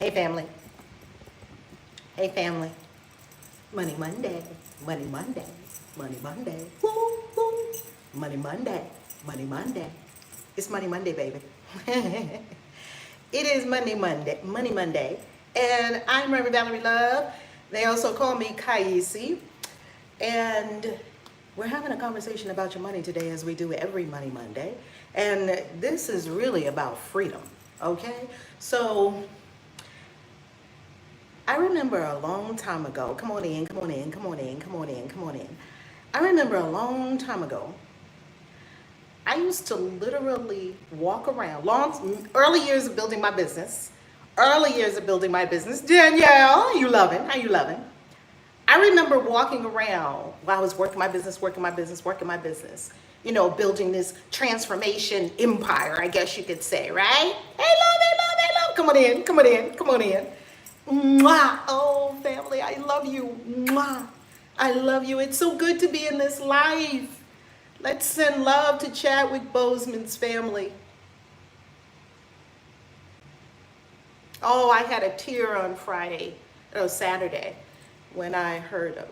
Hey family. Hey family. Money Monday. Money Monday. Money Monday. Woo, woo. Money Monday. Money Monday. It's Money Monday, baby. It is Money Monday. Money Monday. And I'm Reverend Valerie Love. They also call me KAISI. And we're having a conversation about your money today, as we do every Money Monday. And this is really about freedom, okay? So I remember a long time ago, come on in. I remember a long time ago, I used to literally walk around, early years of building my business, Danielle, you loving, how you loving? I remember walking around while I was working my business, you know, building this transformation empire, I guess you could say, right? Hey, love, come on in. Mwah. Oh, family, I love you. Mwah. I love you. It's so good to be in this life. Let's send love to Chadwick Boseman's family. Oh, I had a tear on Saturday, when I heard of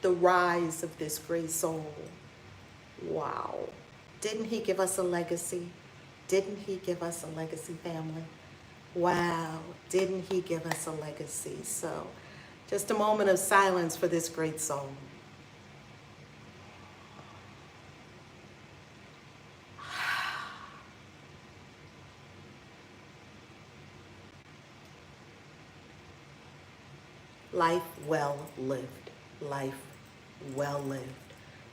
the rise of this great soul. Wow. Didn't he give us a legacy? Family? Wow. Didn't he give us a legacy? So, just a moment of silence for this great soul. Life well lived.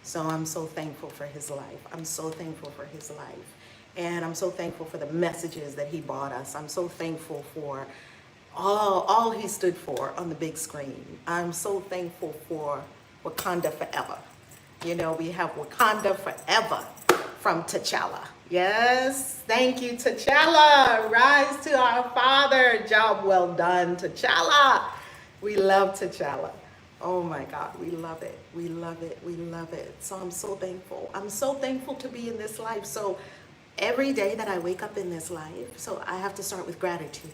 So I'm so thankful for his life. And I'm so thankful for the messages that he brought us. I'm so thankful for all he stood for on the big screen. I'm so thankful for Wakanda Forever. You know, we have Wakanda Forever from T'Challa. Yes, thank you, T'Challa. Rise to our Father. Job well done, T'Challa. We love T'Challa. Oh my God, we love it. So I'm so thankful. I'm so thankful to be in this life. So every day that I wake up in this life, so I have to start with gratitude.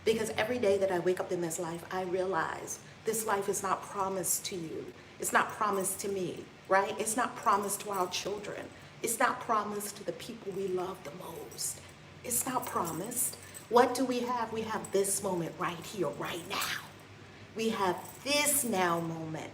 Because every day that I wake up in this life, I realize this life is not promised to you. It's not promised to me, right? It's not promised to our children. It's not promised to the people we love the most. It's not promised. What do we have? We have this moment right here, right now. We have this now moment,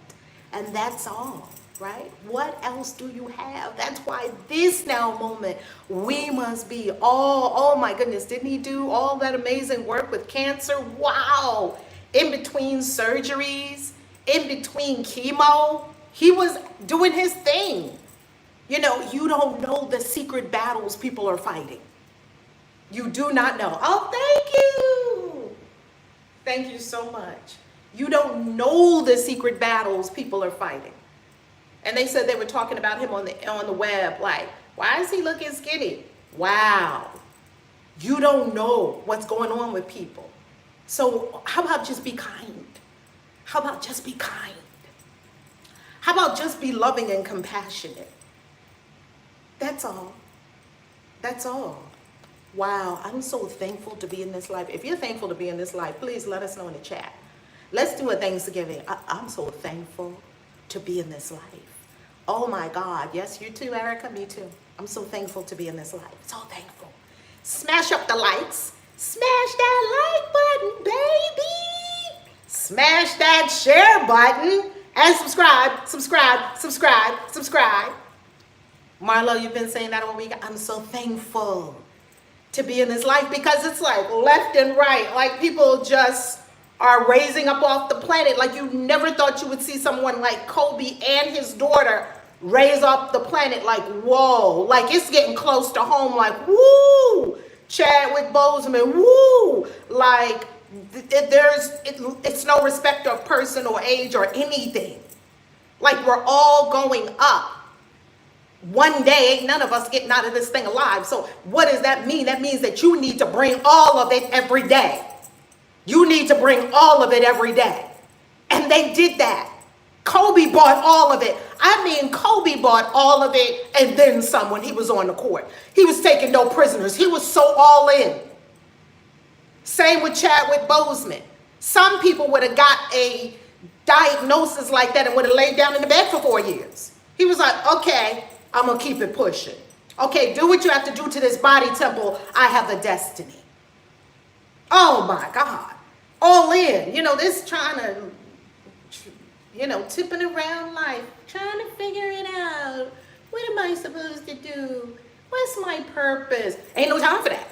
and that's all, right? What else do you have? That's why this now moment, we must be all, oh my goodness, didn't he do all that amazing work with cancer? Wow. In between surgeries, in between chemo, he was doing his thing. You know, you don't know the secret battles people are fighting. You do not know. Oh, thank you. Thank you so much. You don't know the secret battles people are fighting. And they said they were talking about him on the web, like, why is he looking skinny? Wow. You don't know what's going on with people. So how about just be kind? How about just be loving and compassionate? That's all. Wow, I'm so thankful to be in this life. If you're thankful to be in this life, please let us know in the chat. Let's do a Thanksgiving. I'm so thankful to be in this life. Oh my God. Yes, you too, Erica. Me too. I'm so thankful to be in this life. So thankful. Smash up the likes. Smash that like button, baby. Smash that share button. And subscribe. Marlo, you've been saying that all week. I'm so thankful to be in this life, because it's like left and right. Like people just are raising up off the planet. Like you never thought you would see someone like Kobe and his daughter raise up the planet. Like, whoa, like it's getting close to home. Like, woo, Chadwick Boseman, woo. Like it's no respect of person or age or anything. Like we're all going up. One day, ain't none of us getting out of this thing alive. So what does that mean? That means that you need to bring all of it every day. You need to bring all of it every day. And they did that. Kobe bought all of it. I mean, Kobe bought all of it and then some when he was on the court. He was taking no prisoners. He was so all in. Same with Chadwick Boseman. Some people would have got a diagnosis like that and would have laid down in the bed for 4 years. He was like, okay, I'm going to keep it pushing. Okay, do what you have to do to this body temple. I have a destiny. Oh my God. All in. This trying to, tipping around life, trying to figure it out. What am I supposed to do? What's my purpose? Ain't no time for that.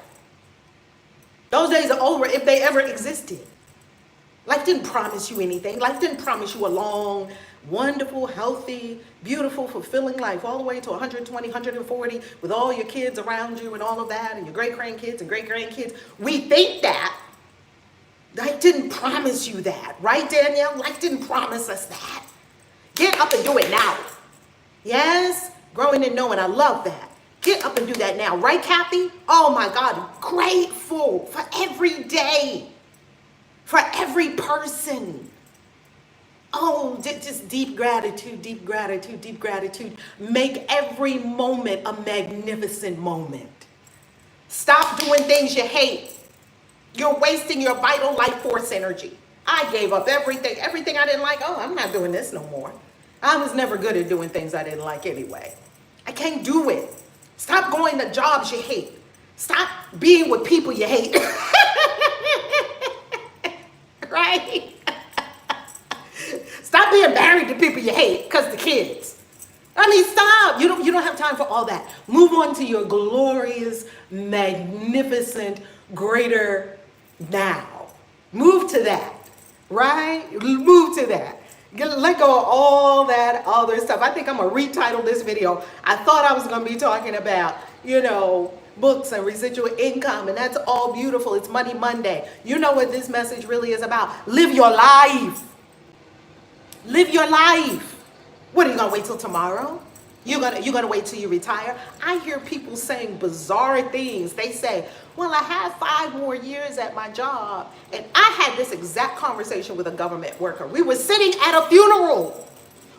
Those days are over if they ever existed. Life didn't promise you anything. Life didn't promise you a long, wonderful, healthy, beautiful, fulfilling life all the way to 120, 140 with all your kids around you and all of that and your great-grandkids and great-grandkids. We think that. Life didn't promise you that. Right, Danielle? Life didn't promise us that. Get up and do it now. Yes? Growing and knowing. I love that. Get up and do that now. Right, Kathy? Oh, my God. Grateful for every day. For every person. Oh, just deep gratitude, deep gratitude, deep gratitude. Make every moment a magnificent moment. Stop doing things you hate. You're wasting your vital life force energy. I gave up everything. Everything I didn't like. Oh, I'm not doing this no more. I was never good at doing things I didn't like anyway. I can't do it. Stop going to jobs you hate. Stop being with people you hate. Right? Stop being married to people you hate because the kids. I mean, stop. You don't have time for all that. Move on to your glorious, magnificent, greater now. Move to that. Right? Move to that. Let go of all that other stuff. I think I'm going to retitle this video. I thought I was going to be talking about, books and residual income, and that's all beautiful. It's Money Monday. You know what this message really is about. Live your life. Live your life. What, are you going to wait till tomorrow? You're gonna wait till you retire? I hear people saying bizarre things. They say, well, I have 5 more years at my job. And I had this exact conversation with a government worker. We were sitting at a funeral.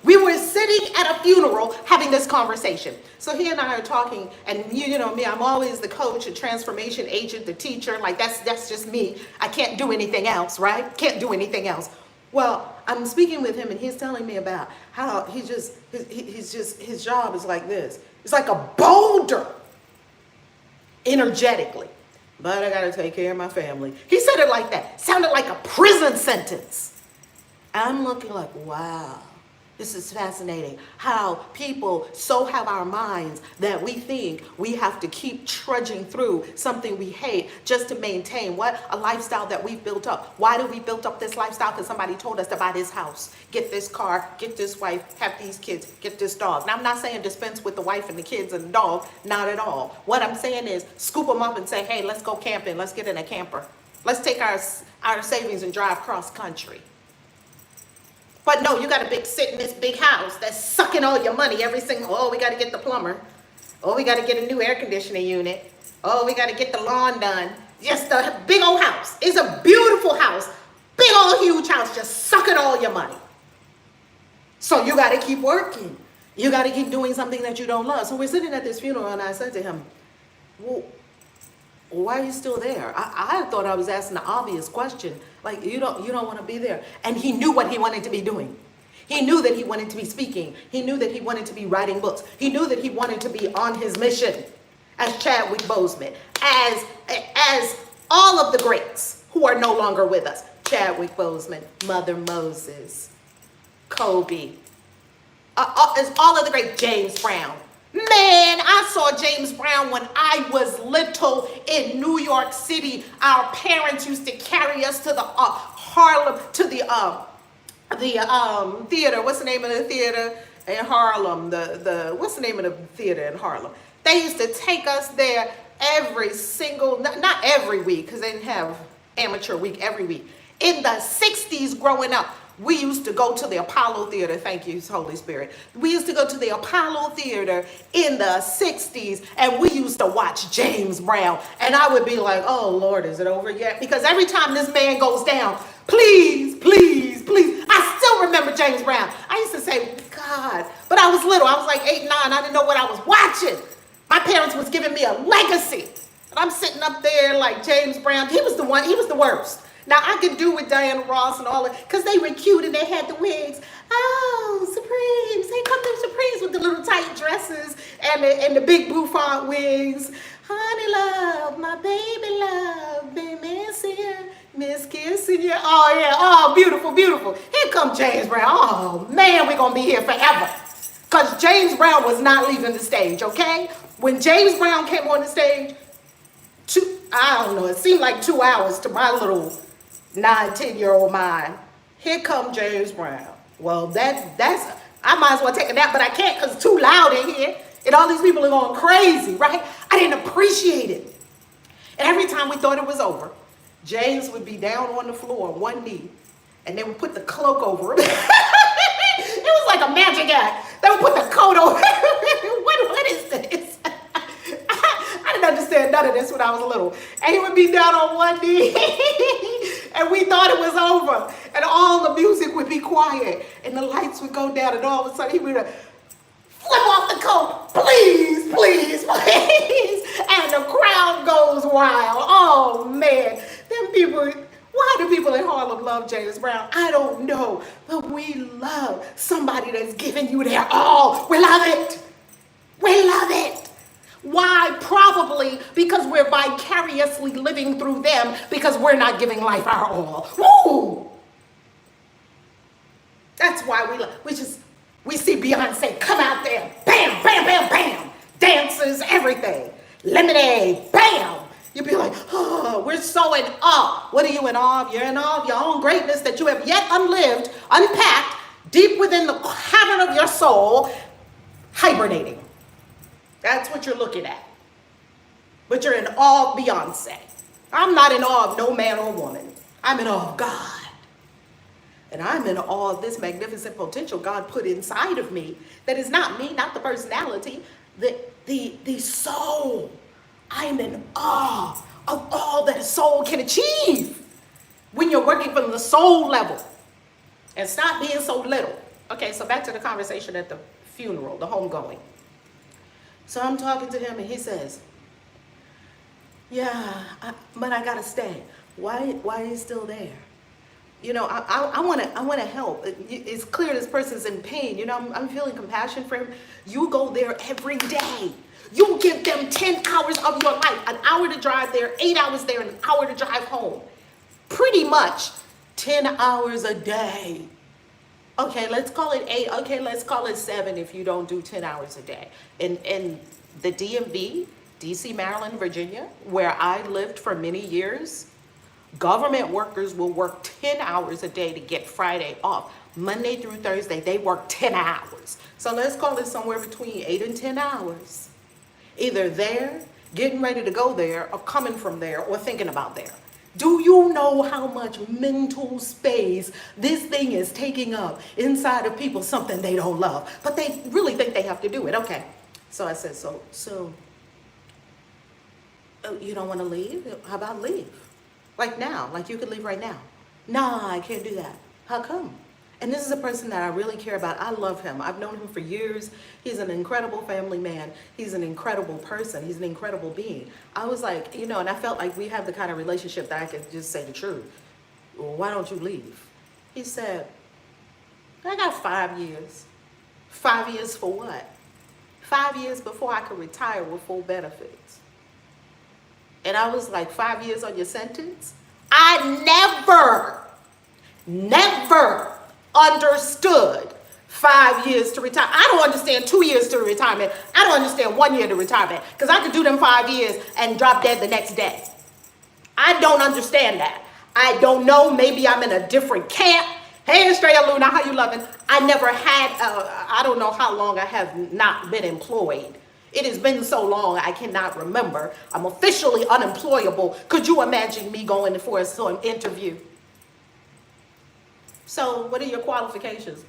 We were sitting at a funeral having this conversation. So he and I are talking, and you know me, I'm always the coach, the transformation agent, the teacher. Like that's just me. I can't do anything else, right? Can't do anything else. Well, I'm speaking with him, and he's telling me about how his job is like this. It's like a boulder, energetically. But I gotta take care of my family. He said it like that. Sounded like a prison sentence. I'm looking like, wow. This is fascinating how people so have our minds that we think we have to keep trudging through something we hate just to maintain what? A lifestyle that we've built up. Why do we build up this lifestyle? Because somebody told us to buy this house, get this car, get this wife, have these kids, get this dog. Now, I'm not saying dispense with the wife and the kids and the dog, not at all. What I'm saying is scoop them up and say, hey, let's go camping. Let's get in a camper. Let's take our savings and drive cross country. But no, you got to sit in this big house that's sucking all your money every single, oh, we got to get the plumber. Oh, we got to get a new air conditioning unit. Oh, we got to get the lawn done. Just a big old house. It's a beautiful house. Big old huge house just sucking all your money. So you got to keep working. You got to keep doing something that you don't love. So we're sitting at this funeral and I said to him, well, why are you still there? I thought I was asking the obvious question. Like, you don't want to be there. And he knew what he wanted to be doing. He knew that he wanted to be speaking. He knew that he wanted to be writing books. He knew that he wanted to be on his mission as Chadwick Boseman, as all of the greats who are no longer with us. Chadwick Boseman, Mother Moses, Kobe, as all of the great, James Brown. Man, I saw James Brown when I was little in New York City. Our parents used to carry us to the Harlem, to the theater. What's the name of the theater in Harlem? What's the name of the theater in Harlem? They used to take us there every single, not every week, because they didn't have amateur week every week. In the 60s growing up, we used to go to the Apollo Theater. Thank you, Holy Spirit. We used to go to the Apollo Theater in the 60s, and we used to watch James Brown. And I would be like, oh, Lord, is it over yet? Because every time this man goes down, please, please, please. I still remember James Brown. I used to say, God. But I was little. I was like 8, 9. I didn't know what I was watching. My parents was giving me a legacy. And I'm sitting up there like James Brown. He was the worst. Now, I could do with Diana Ross and all that, because they were cute and they had the wigs. Oh, Supremes. They come to Supremes with the little tight dresses and the big bouffant wigs. Honey love, my baby love, been missing you, miss kissing you. Oh, yeah. Oh, beautiful, beautiful. Here come James Brown. Oh, man, we're going to be here forever. Because James Brown was not leaving the stage, okay? When James Brown came on the stage, I don't know, it seemed like 2 hours to my little 9-10-year-old mind. Here come James Brown. Well, that's I might as well take a nap, but I can't because it's too loud in here. And all these people are going crazy, right? I didn't appreciate it. And every time we thought it was over, James would be down on the floor on one knee, and they would put the cloak over him. It was like a magic act. They would put the coat over. What is this? I didn't understand none of this when I was little. And he would be down on one knee, and we thought it was over. And all the music would be quiet, and the lights would go down, and all of a sudden he would flip off the coat, please, please, please. And the crowd goes wild. Oh, man. Them people, why do people in Harlem love James Brown? I don't know. But we love somebody that's giving you their all. We love it. We love it. Why? Probably because we're vicariously living through them because we're not giving life our all. Woo! That's why we see Beyonce come out there, bam, bam, bam, bam, dances, everything, lemonade, bam. You'd be like, oh, we're so in awe. What are you in awe of? You're in awe of your own greatness that you have yet unlived, unpacked, deep within the cavern of your soul, hibernating. That's what you're looking at. But you're in awe of Beyonce. I'm not in awe of no man or woman. I'm in awe of God. And I'm in awe of this magnificent potential God put inside of me that is not me, not the personality, the soul. I'm in awe of all that a soul can achieve when you're working from the soul level. And stop being so little. Okay, so back to the conversation at the funeral, the homegoing. So I'm talking to him and he says, yeah, but I gotta stay. Why are you still there? You know, I want to help. It's clear this person's in pain. You know, I'm feeling compassion for him. You go there every day. You give them 10 hours of your life, an hour to drive there, 8 hours there, an hour to drive home. Pretty much 10 hours a day. Okay, let's call it 8. Okay, let's call it 7 if you don't do 10 hours a day. In the DMV, DC, Maryland, Virginia, where I lived for many years, government workers will work 10 hours a day to get Friday off. Monday through Thursday, they work 10 hours. So let's call it somewhere between 8 and 10 hours. Either there, getting ready to go there, or coming from there, or thinking about there. Do you know how much mental space this thing is taking up inside of people, something they don't love, but they really think they have to do it? Okay. So I said, so you don't want to leave? How about leave? Like now, like you could leave right now. Nah, I can't do that. How come? And this is a person that I really care about. I love him. I've known him for years. He's an incredible family man. He's an incredible person. He's an incredible being. I was like, you know, and I felt like we have the kind of relationship that I could just say the truth. Well, why don't you leave? He said, I got 5 years. 5 years for what? 5 years before I could retire with full benefits. And I was like, 5 years on your sentence? I never understood 5 years to retire. I don't understand 2 years to retirement. I don't understand 1 year to retirement because I could do them 5 years and drop dead the next day. I don't understand that. I don't know. Maybe I'm in a different camp. Hey, Estrella Luna, how you loving? I never had, I don't know how long I have not been employed. It has been so long, I cannot remember. I'm officially unemployable. Could you imagine me going for an interview? So what are your qualifications?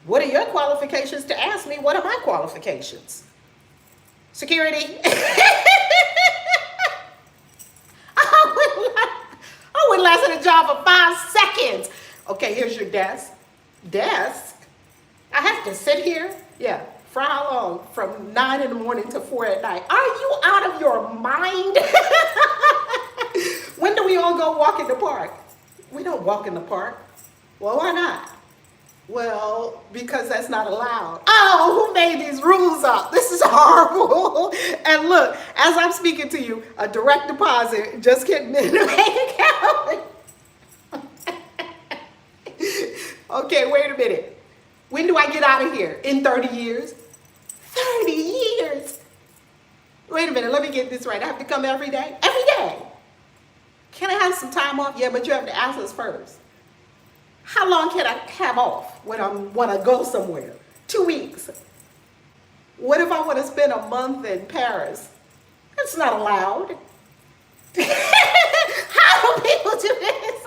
What are your qualifications to ask me? What are my qualifications? Security. I wouldn't last in a job for 5 seconds. Okay, here's your desk. Desk? I have to sit here? Yeah, For how long? From 9 in the morning to 4 at night. Are you out of your mind? When do we all go walk in the park? We don't walk in the park. Well, why not? Well, because that's not allowed. Oh, who made these rules up? This is horrible. And look, as I'm speaking to you, a direct deposit just getting in the bank account. Okay, wait a minute. When do I get out of here? In 30 years? 30 years? Wait a minute, let me get this right. I have to come every day? Every day. Can I have some time off? Yeah, but you have to ask us first. How long can I have off when I want to go somewhere? 2 weeks. What if I want to spend a month in Paris? That's not allowed. How do people do this?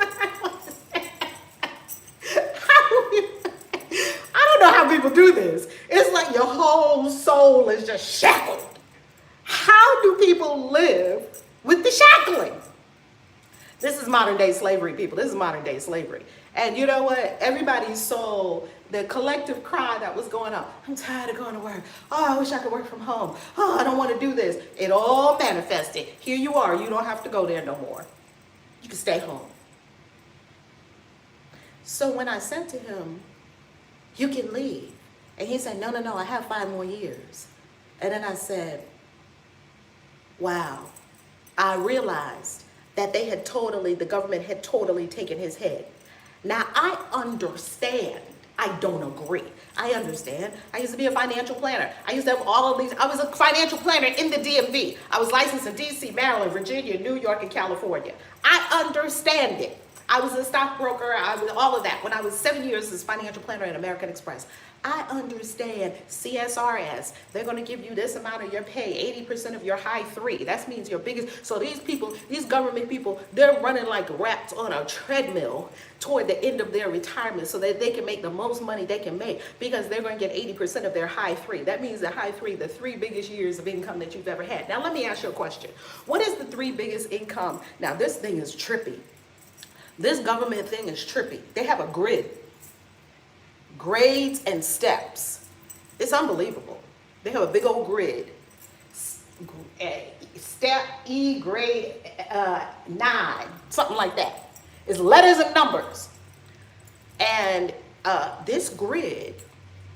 I don't know how people do this. It's like your whole soul is just shackled. How do people live with the shackling? This is modern day slavery, people. This is modern day slavery. And you know what? Everybody saw the collective cry that was going on. I'm tired of going to work. Oh, I wish I could work from home. Oh, I don't want to do this. It all manifested. Here you are. You don't have to go there no more. You can stay home. So when I said to him, you can leave. And he said, no, I have 5 more years. And then I said, wow. I realized that the government had totally taken his head. Now, I understand. I don't agree. I understand. I used to be a financial planner. I used to have all of these. I was a financial planner in the DMV. I was licensed in DC, Maryland, Virginia, New York, and California. I understand it. I was a stockbroker. I was all of that. When I was 7 years as financial planner at American Express, I understand CSRS. They're going to give you this amount of your pay, 80% of your high 3. That means your biggest. So these people, these government people, they're running like rats on a treadmill toward the end of their retirement so that they can make the most money they can make because they're going to get 80% of their high 3. That means the high 3, the 3 biggest years of income that you've ever had. Now, let me ask you a question. What is the 3 biggest income? Now, this thing is trippy. This government thing is trippy. They have a grid. Grades and steps. It's unbelievable. They have a big old grid. Step E grade 9, something like that. It's letters and numbers. And this grid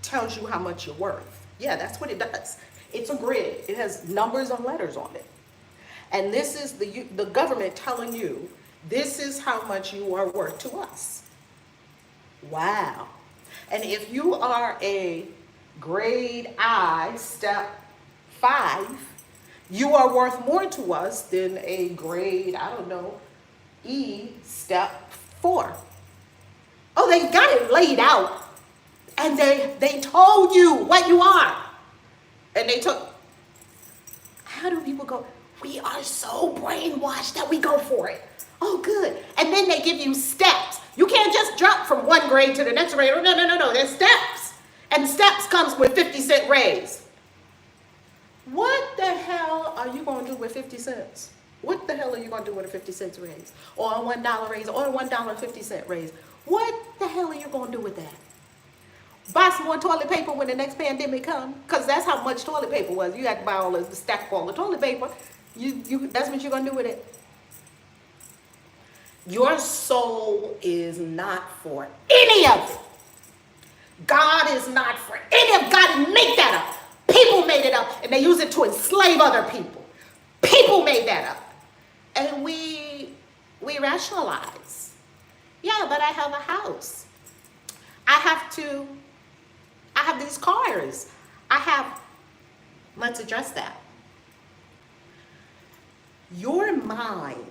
tells you how much you're worth. Yeah, that's what it does. It's a grid. It has numbers and letters on it. And this is the government telling you this is how much you are worth to us. Wow. And if you are a grade I, step 5, you are worth more to us than a grade, I don't know, E, step 4. Oh, they got it laid out. And they told you what you are. And they took, how do people go? We are so brainwashed that we go for it. Oh, good. And then they give you steps. You can't just jump from one grade to the next grade. No. There's steps. And steps comes with 50-cent raise. What the hell are you going to do with 50 cents? What the hell are you going to do with a 50 cents raise? Or a $1 raise or a $1.50 raise? What the hell are you going to do with that? Buy some more toilet paper when the next pandemic comes? Because that's how much toilet paper was. You had to buy all the stack of all the toilet paper. That's what you're going to do with it. Your soul is not for any of it. God is not for any of it. God didn't make that up. People made it up, and they use it to enslave other people. People made that up. And we rationalize. Yeah, but I have a house. I have these cars. Let's address that. Your mind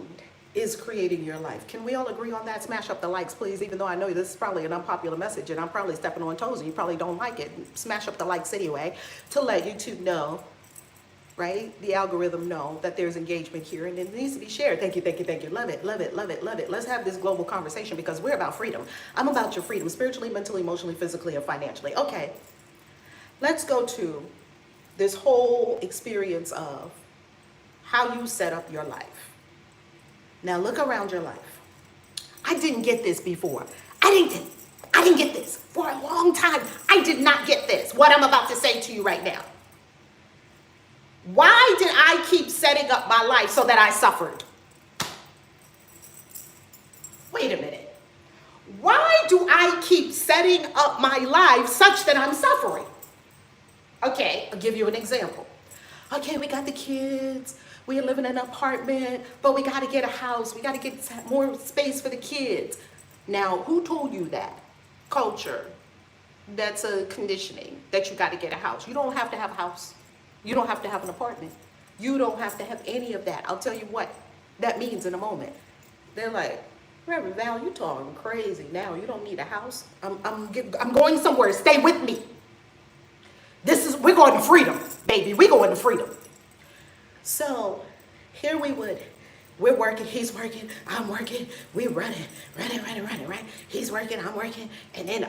is creating your life. Can we all agree on that? Smash up the likes, please, even though I know this is probably an unpopular message and I'm probably stepping on toes and you probably don't like it. Smash up the likes anyway to let YouTube know, right? The algorithm know that there's engagement here and it needs to be shared. Thank you. Love it. Let's have this global conversation because we're about freedom. I'm about your freedom, spiritually, mentally, emotionally, physically, and financially. Okay, let's go to this whole experience of how you set up your life. Now look around your life. I didn't get this before. I didn't get this. For a long time, I did not get this. What I'm about to say to you right now. Why did I keep setting up my life so that I suffered? Wait a minute. Why do I keep setting up my life such that I'm suffering? Okay, I'll give you an example. Okay, we got the kids. We live in an apartment, but we got to get a house. We got to get more space for the kids. Now, who told you that? Culture. That's a conditioning that you got to get a house. You don't have to have a house. You don't have to have an apartment. You don't have to have any of that. I'll tell you what that means in a moment. They're like, Reverend Val, you talking crazy now. You don't need a house. I'm going somewhere. Stay with me. We're going to freedom, baby. We're going to freedom. So here we're working, he's working, I'm working, we're running, right? He's working, I'm working. And then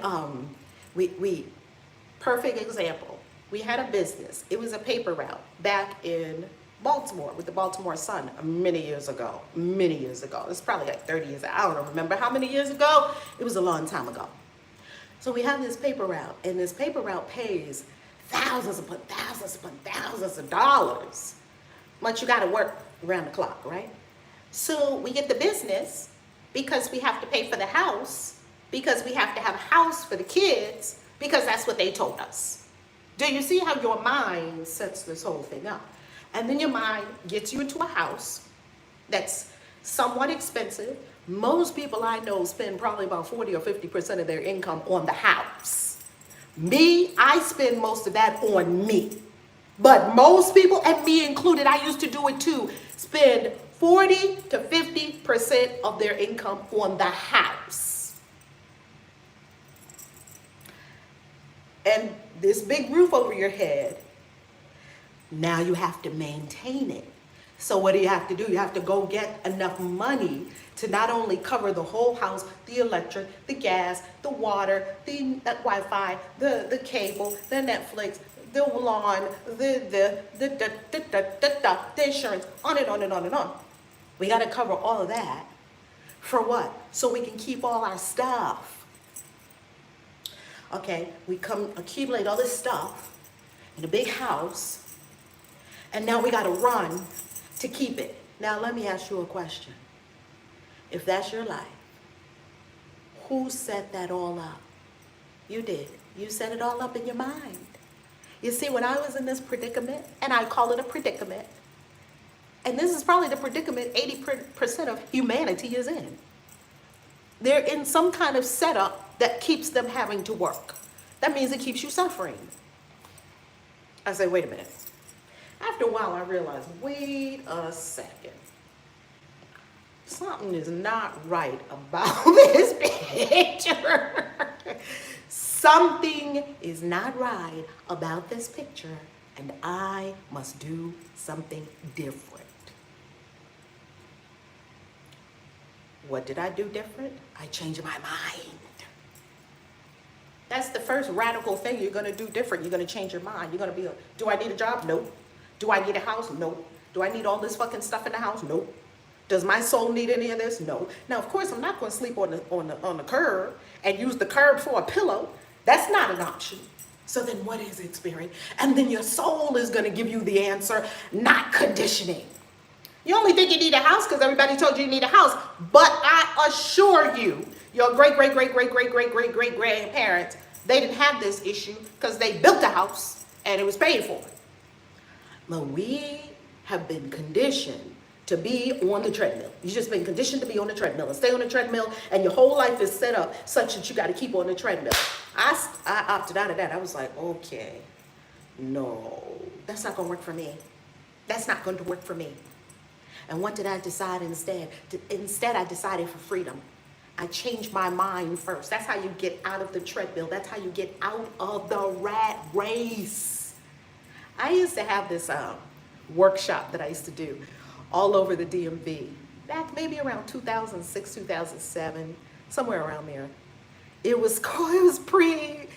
we perfect example. We had a business. It was a paper route back in Baltimore with the Baltimore Sun many years ago. It's probably like 30 years. I don't remember how many years ago. It was a long time ago. So we have this paper route, and this paper route pays thousands upon thousands of dollars. But you got to work around the clock, right? So we get the business because we have to pay for the house, because we have to have a house for the kids, because that's what they told us. Do you see how your mind sets this whole thing up? And then your mind gets you into a house that's somewhat expensive. Most people I know spend probably about 40 or 50% of their income on the house. Me, I spend most of that on me. But most people, and me included, I used to do it too, spend 40 to 50% of their income on the house. And this big roof over your head, now you have to maintain it. So what do you have to do? You have to go get enough money to not only cover the whole house, the electric, the gas, the water, the Wi-Fi, the cable, the Netflix, the lawn, the insurance, on and on and on and on. We got to cover all of that. For what? So we can keep all our stuff. Okay, we accumulate all this stuff in a big house, and now we got to run to keep it. Now let me ask you a question. If that's your life, who set that all up? You did. You set it all up in your mind. You see, when I was in this predicament, and I call it a predicament, and this is probably the predicament 80% of humanity is in. They're in some kind of setup that keeps them having to work. That means it keeps you suffering. I say, wait a minute. After a while, I realized, wait a second. Something is not right about this picture. Something is not right about this picture, and I must do something different. What did I do different? I changed my mind. That's the first radical thing you're going to do different. You're going to change your mind. You're going to be, do I need a job? Nope. Do I need a house? Nope. Do I need all this fucking stuff in the house? Nope. Does my soul need any of this? No. Now, of course, I'm not going to sleep on the curb and use the curb for a pillow. That's not an option. So then what is it, Spirit? And then your soul is going to give you the answer, not conditioning. You only think you need a house because everybody told you you need a house. But I assure you, your great-great-great-great-great-great-great-grandparents, they didn't have this issue because they built a house and it was paid for. But we have been conditioned to be on the treadmill. You've just been conditioned to be on the treadmill and stay on the treadmill, and your whole life is set up such that you got to keep on the treadmill. I opted out of that. I was like, okay, no, that's not going to work for me. That's not going to work for me. And what did I decide instead? Instead, I decided for freedom. I changed my mind first. That's how you get out of the treadmill. That's how you get out of the rat race. I used to have this workshop that I used to do all over the DMV, back maybe around 2006, 2007, somewhere around there. It was pre-web,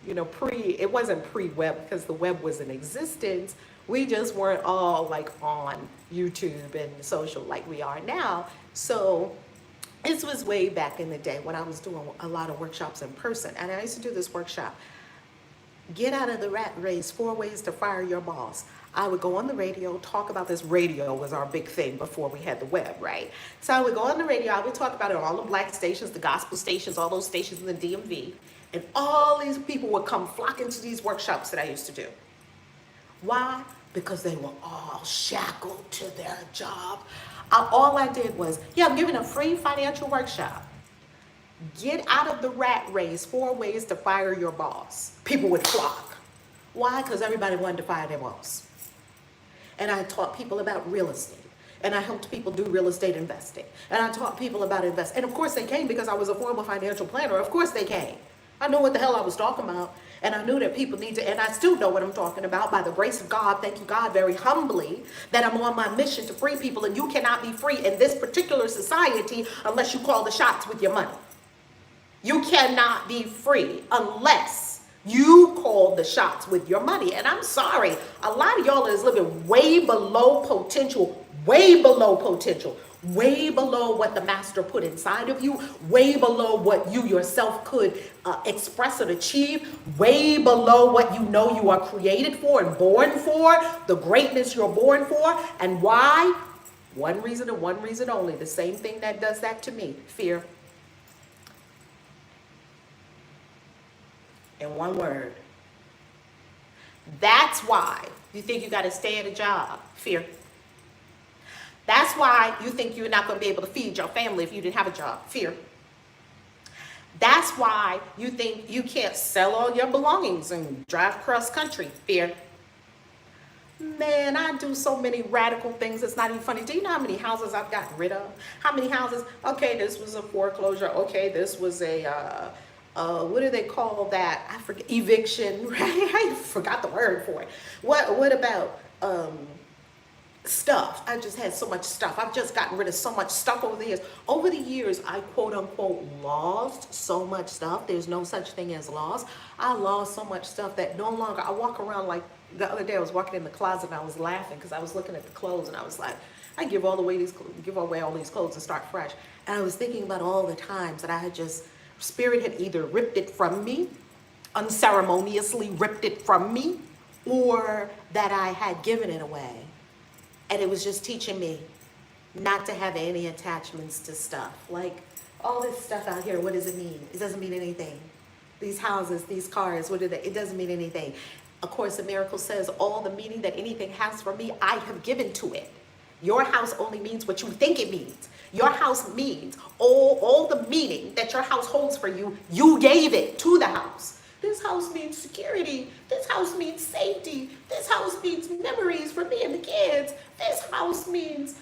it wasn't pre-web because the web was in existence. We just weren't all like on YouTube and social like we are now. So it This was way back in the day when I was doing a lot of workshops in person. And I used to do this workshop, get out of the rat race, 4 ways to fire your boss. I would go on the radio, talk about this. Radio was our big thing before we had the web, right? So I would go on the radio, I would talk about it on all the black stations, the gospel stations, all those stations in the DMV. And all these people would come flocking to these workshops that I used to do. Why? Because they were all shackled to their job. All I did was, yeah, I'm giving a free financial workshop. Get out of the rat race, 4 ways to fire your boss. People would flock. Why? Because everybody wanted to fire their boss. And I taught people about real estate. And I helped people do real estate investing. And I taught people about investing. And of course they came because I was a former financial planner. Of course they came. I knew what the hell I was talking about. And I knew that people need to, and I still know what I'm talking about by the grace of God. Thank you, God, very humbly, that I'm on my mission to free people. And you cannot be free in this particular society unless you call the shots with your money. You cannot be free unless you call the shots with your money. And I'm sorry, a lot of y'all is living way below potential, way below potential, way below what the master put inside of you, way below what you yourself could express and achieve, way below what you know you are created for and born for, the greatness you're born for. And why? One reason and one reason only. The same thing that does that to me, fear. In one word. That's why you think you got to stay at a job, fear. That's why you think you're not going to be able to feed your family if you didn't have a job, fear. That's why you think you can't sell all your belongings and drive cross country, fear. Man, I do so many radical things, it's not even funny. Do you know how many houses I've gotten rid of? How many houses? Okay, this was a foreclosure. Okay, this was a, what do they call that? I forget, eviction, right? I forgot the word for it. What about, stuff? I just had so much stuff. I've just gotten rid of so much stuff over the years. Over the years, I quote unquote lost so much stuff. There's no such thing as loss. I lost so much stuff that no longer, I walk around like the other day I was walking in the closet and I was laughing because I was looking at the clothes and I was like, I give away all these clothes and start fresh. And I was thinking about all the times that I had just, Spirit had either ripped it from me, unceremoniously ripped it from me, or that I had given it away. And it was just teaching me not to have any attachments to stuff. Like all this stuff out here, what does it mean? It doesn't mean anything. These houses, these cars, what do they? It doesn't mean anything. A Course in Miracles says all the meaning that anything has for me, I have given to it. Your house only means what you think it means. Your house means all the meaning that your house holds for you, you gave it to the house. This house means security. This house means safety. This house means memories for me and the kids. This house means,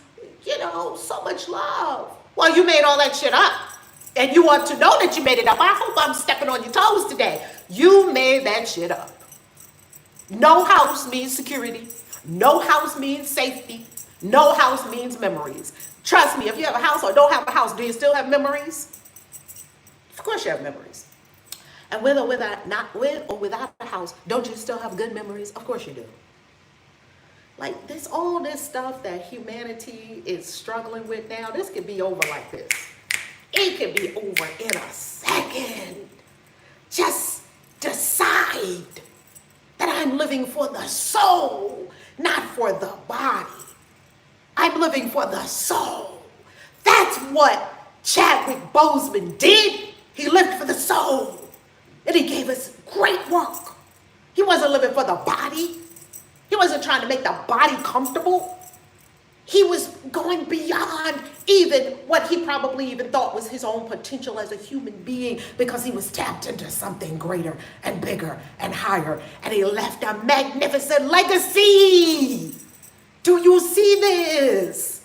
so much love. Well, you made all that shit up. And you want to know that you made it up. I hope I'm stepping on your toes today. You made that shit up. No house means security. No house means safety. No house means memories. Trust me, if you have a house or don't have a house, do you still have memories? Of course you have memories. And with or without a house, don't you still have good memories? Of course you do. Like all this stuff that humanity is struggling with now, this could be over like this. It could be over in a second. Just decide that I'm living for the soul, not for the body. I'm living for the soul. That's what Chadwick Boseman did. He lived for the soul. And he gave us great work. He wasn't living for the body. He wasn't trying to make the body comfortable. He was going beyond even what he probably even thought was his own potential as a human being, because he was tapped into something greater and bigger and higher. And he left a magnificent legacy. Do you see this?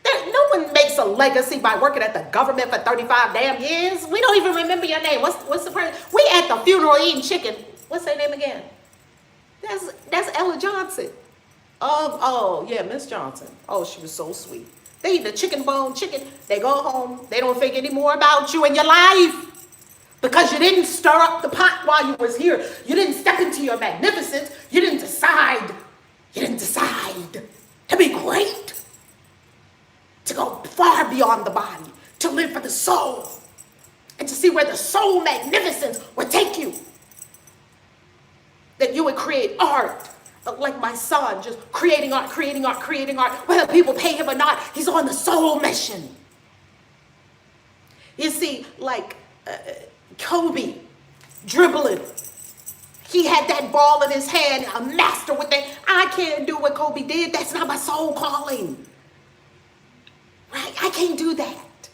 No one makes a legacy by working at the government for 35 damn years. We don't even remember your name. What's the person? We at the funeral eating chicken. What's her name again? That's Ella Johnson. Miss Johnson. Oh, she was so sweet. They eat the chicken. They go home. They don't think any more about you and your life. Because you didn't stir up the pot while you was here. You didn't step into your magnificence. You didn't decide to be great. To go far beyond the body, to live for the soul and to see where the soul magnificence would take you. That you would create art, like my son, just creating art, whether people pay him or not. He's on the soul mission. You see, like Kobe dribbling. He had that ball in his hand, a master with that. I can't do what Kobe did. That's not my soul calling. Right? I can't do that.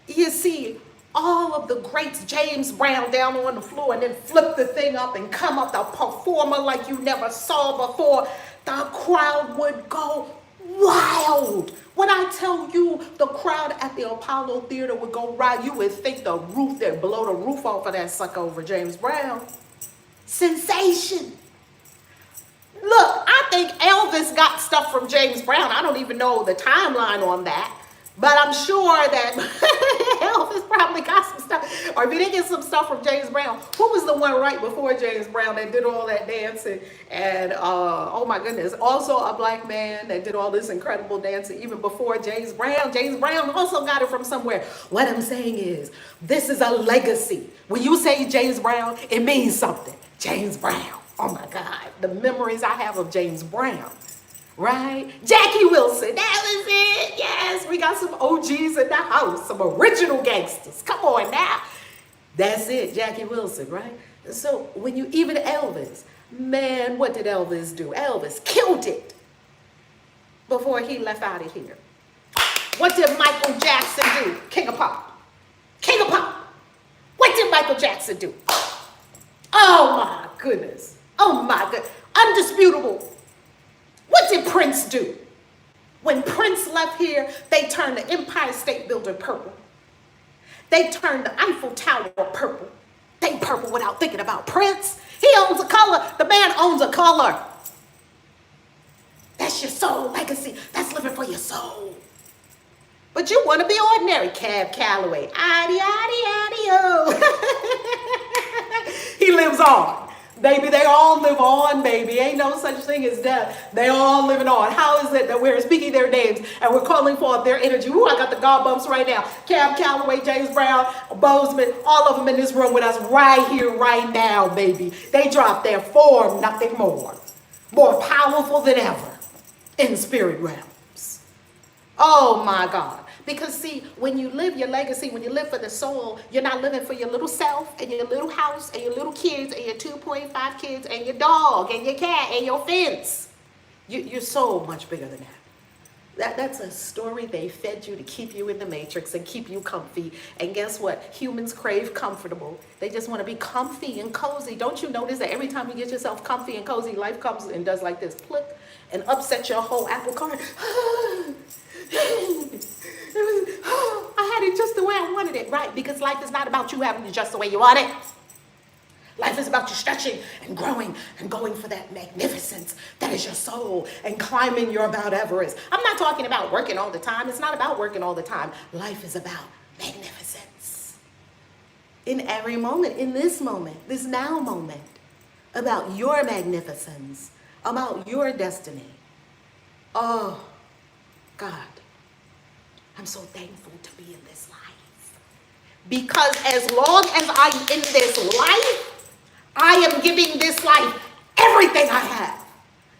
You see, all of the greats, James Brown down on the floor and then flip the thing up and come up, the performer like you never saw before. The crowd would go wild. When I tell you the crowd at the Apollo Theater would go wild, you would think the roof, they'd blow the roof off of that sucker over James Brown. Sensation. Look, I think Elvis got stuff from James Brown. I don't even know the timeline on that. But I'm sure that Elvis probably got some stuff. Or if he didn't get some stuff from James Brown, who was the one right before James Brown that did all that dancing? And, oh my goodness, also a black man that did all this incredible dancing even before James Brown. James Brown also got it from somewhere. What I'm saying is, this is a legacy. When you say James Brown, it means something. James Brown. Oh my God, the memories I have of James Brown. Right? Jackie Wilson, that was it. Yes, we got some OGs in the house, some original gangsters. Come on now. That's it, Jackie Wilson, right? So when you, even Elvis, man, what did Elvis do? Elvis killed it before he left out of here. What did Michael Jackson do? King of Pop. King of Pop. What did Michael Jackson do? Oh my goodness. Oh my God. Undisputable. What did Prince do? When Prince left here, they turned the Empire State Building purple. They turned the Eiffel Tower purple. They purple without thinking about Prince. He owns a color. The man owns a color. That's your soul legacy. That's living for your soul. But you want to be ordinary. Cab Calloway. Addy, addy, addy, He lives on. Baby, they all live on, baby. Ain't no such thing as death. They all living on. How is it that we're speaking their names and we're calling forth their energy? Ooh, I got the God bumps right now. Cab Calloway, James Brown, Boseman, all of them in this room with us right here, right now, baby. They dropped their form, nothing more. More powerful than ever in spirit realms. Oh, my God. Because see, when you live your legacy, when you live for the soul, you're not living for your little self and your little house and your little kids and your 2.5 kids and your dog and your cat and your fence. You're so much bigger than that. That's a story they fed you to keep you in the matrix and keep you comfy. And guess what? Humans crave comfortable. They just want to be comfy and cozy. Don't you notice that every time you get yourself comfy and cozy, life comes and does like this, click, and upsets your whole apple cart? I had it just the way I wanted it, right? Because life is not about you having it just the way you want it. Life is about you stretching and growing and going for that magnificence that is your soul and climbing your Mount Everest. I'm not talking about working all the time. It's not about working all the time. Life is about magnificence. In every moment, in this moment, this now moment, about your magnificence, about your destiny. Oh, God. I'm so thankful to be in this life. Because as long as I'm in this life, I am giving this life everything I have.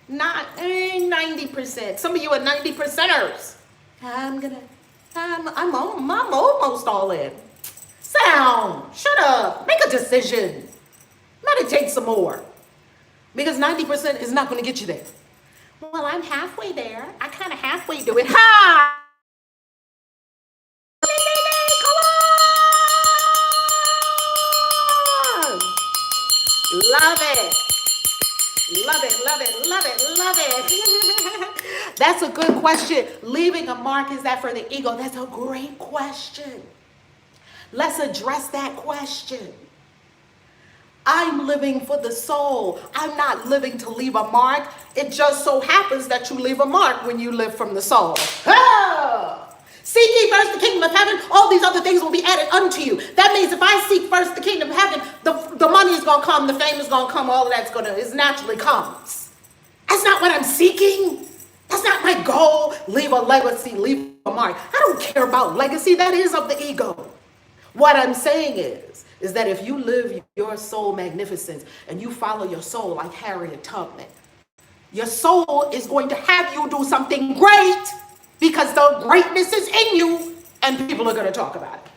Not 90%. Some of you are 90%ers. I'm almost all in. Sound. Shut up. Make a decision. Meditate some more. Because 90% is not going to get you there. Well, I'm halfway there. I kind of halfway do it. Ha! Love it. Love it, love it, love it, love it. That's a good question. Leaving a mark, is that for the ego? That's a great question. Let's address that question. I'm living for the soul. I'm not living to leave a mark. It just so happens that you leave a mark when you live from the soul. Ah! Seek ye first the kingdom of heaven, all these other things will be added unto you. That means if I seek first the kingdom of heaven, the money is going to come, the fame is going to come, all of that's going to, it naturally comes. That's not what I'm seeking. That's not my goal. Leave a legacy, leave a mark. I don't care about legacy. That is of the ego. What I'm saying is that if you live your soul magnificence and you follow your soul like Harriet Tubman, your soul is going to have you do something great because the greatness is in you and people are going to talk about it.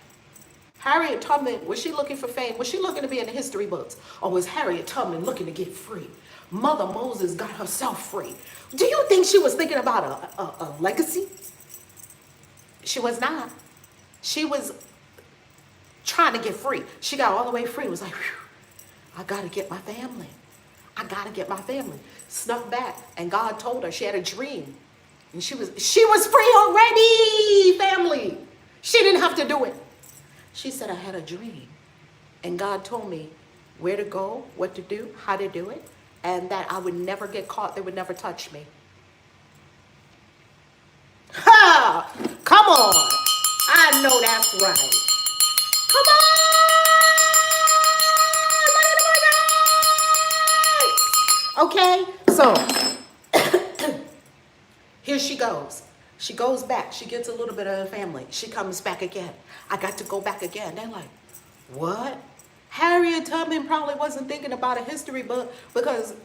Harriet Tubman, was she looking for fame? Was she looking to be in the history books? Or was Harriet Tubman looking to get free? Mother Moses got herself free. Do you think she was thinking about a legacy? She was not. She was trying to get free. She got all the way free. It was like, whew, I got to get my family. I got to get my family. Snuck back. And God told her she had a dream. And she was free already, family. She didn't have to do it. She said, I had a dream. And God told me where to go, what to do, how to do it, and that I would never get caught. They would never touch me. Ha! Come on. I know that's right. Come on. Okay, so here she goes. She goes back. She gets a little bit of her family. She comes back again. I got to go back again. They're like, what? Harriet Tubman probably wasn't thinking about a history book because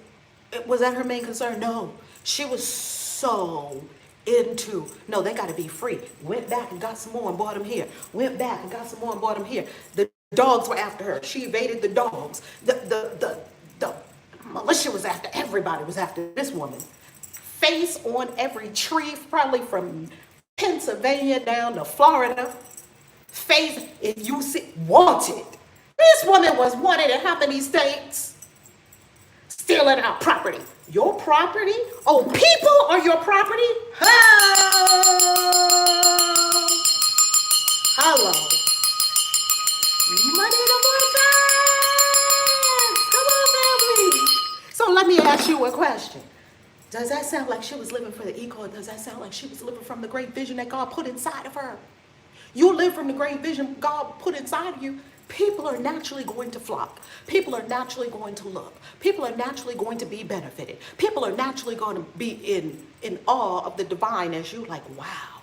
was that her main concern? No. She was so into, no, they got to be free. Went back and got some more and bought them here. Went back and got some more and bought them here. The dogs were after her. She evaded the dogs. The militia was after, everybody was after this woman. Face on every tree, probably from Pennsylvania down to Florida. Face, if you see, wanted. This woman was wanted in how many states? Stealing our property. Your property? Oh, people are your property? Hello. Money in the morning. Come on, family. So let me ask you a question. Does that sound like she was living for the ego? Or does that sound like she was living from the great vision that God put inside of her? You live from the great vision God put inside of you. People are naturally going to flock. People are naturally going to look. People are naturally going to be benefited. People are naturally going to be in awe of the divine as you like, wow.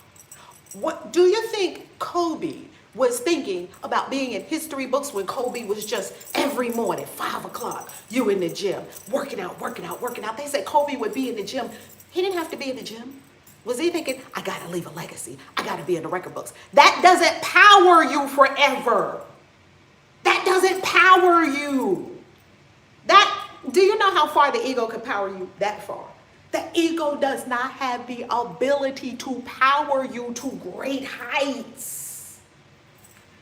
What do you think Kobe was thinking about being in history books when Kobe was just every morning, 5 o'clock, you in the gym, working out. They said Kobe would be in the gym. He didn't have to be in the gym. Was he thinking, I got to leave a legacy. I got to be in the record books. That doesn't power you forever. That doesn't power you. Do you know how far the ego can power you? That far. The ego does not have the ability to power you to great heights.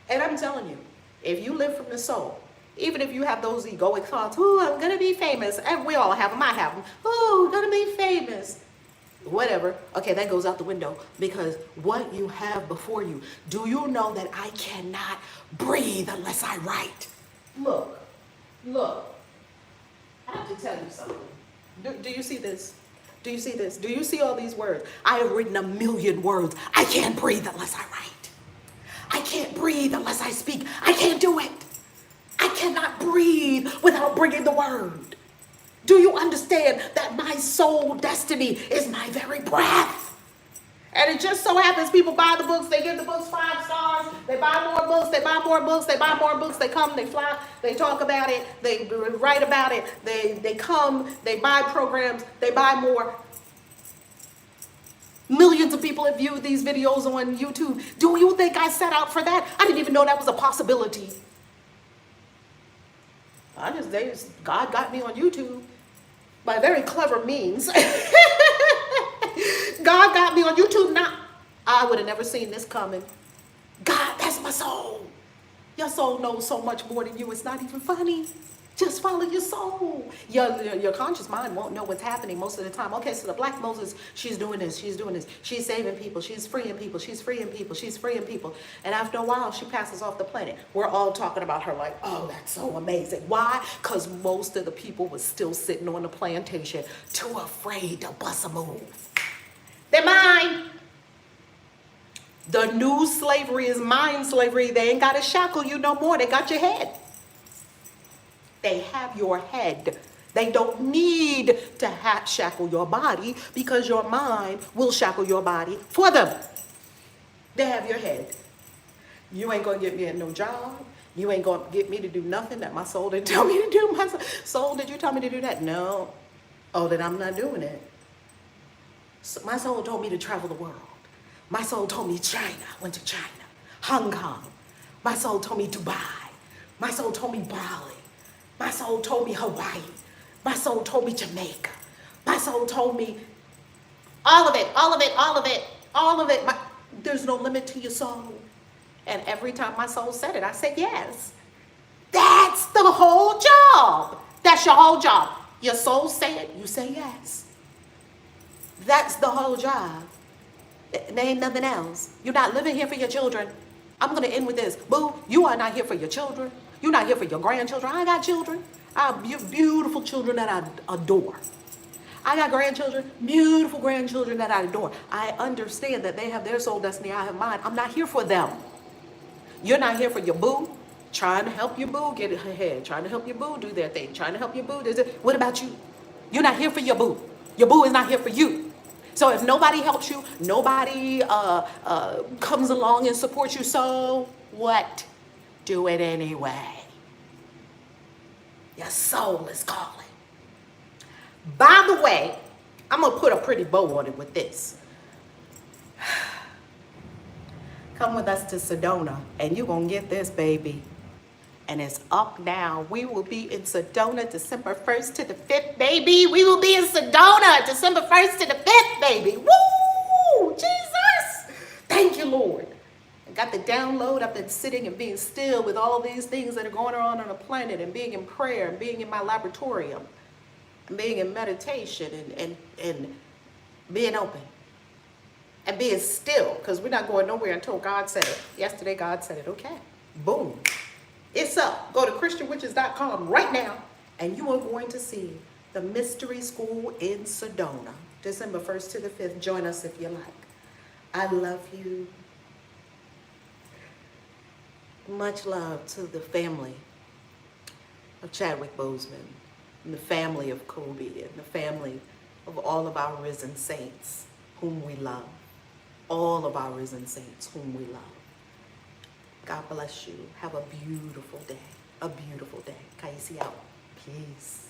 And I'm telling you, if you live from the soul, even if you have those egoic thoughts, oh, I'm going to be famous. And we all have them. I have them. Oh, I'm going to be famous. Whatever. Okay, that goes out the window because what you have before you. Do you know that I cannot breathe unless I write? Look. I have to tell you something. Do you see this? Do you see this? Do you see all these words? I have written 1,000,000 words. I can't breathe unless I write. I can't breathe unless I speak. I can't do it. I cannot breathe without bringing the word. Do you understand that my soul destiny is my very breath? And it just so happens people buy the books, they give the books 5 stars, they buy more books, they buy more books, they buy more books, they come, they fly, they talk about it, they write about it, they come, they buy programs, they buy more. Millions of people have viewed these videos on YouTube. Do you think I set out for that? I didn't even know that was a possibility. God got me on YouTube by very clever means. God got me on YouTube. Now, I would have never seen this coming. God, that's my soul. Your soul knows so much more than you. It's not even funny. Just follow your soul. Your conscious mind won't know what's happening most of the time. Okay, so the Black Moses, she's doing this. She's saving people. She's freeing people. She's freeing people. And after a while, she passes off the planet. We're all talking about her like, oh, that's so amazing. Why? Because most of the people were still sitting on the plantation, too afraid to bust a move. They're mine. The new slavery is mind slavery. They ain't got to shackle you no more. They got your head. They have your head. They don't need to shackle your body because your mind will shackle your body for them. They have your head. You ain't gonna get me at no job. You ain't gonna get me to do nothing that my soul didn't tell me to do. My soul, did you tell me to do that? No. Oh, then I'm not doing it. So my soul told me to travel the world. My soul told me China. I went to China. Hong Kong. My soul told me Dubai. My soul told me Bali. My soul told me Hawaii. My soul told me Jamaica. My soul told me all of it, all of it, all of it, all of it. There's no limit to your soul. And every time my soul said it, I said yes. That's the whole job. That's your whole job. Your soul say it, you say yes. That's the whole job. There ain't nothing else. You're not living here for your children. I'm going to end with this. Boo, you are not here for your children. You're not here for your grandchildren. I got children. I have beautiful children that I adore. I got grandchildren, beautiful grandchildren that I adore. I understand that they have their soul destiny, I have mine. I'm not here for them. You're not here for your boo, trying to help your boo get ahead, trying to help your boo do their thing, trying to help your boo do it. What about you? You're not here for your boo. Your boo is not here for you. So if nobody helps you, nobody comes along and supports you, so what? Do it anyway. Your soul is calling. By the way, I'm going to put a pretty bow on it with this. Come with us to Sedona, and you're going to get this, baby. And it's up now. We will be in Sedona December 1st to the 5th, baby. We will be in Sedona December 1st to the 5th, baby. Woo! Jesus! Thank you, Lord. I got the download. I've been sitting and being still with all these things that are going on the planet, and being in prayer, and being in my laboratorium, and being in meditation, and being open. And being still, because we're not going nowhere until God said it. Yesterday, God said it. Okay. Boom. It's up. Go to christianwitches.com right now, and you are going to see the Mystery School in Sedona, December 1st to the 5th. Join us if you like. I love you. Much love to the family of Chadwick Boseman, and the family of Kobe, and the family of all of our risen saints whom we love. All of our risen saints whom we love. God bless you. Have a beautiful day. A beautiful day. KAISI out. Peace.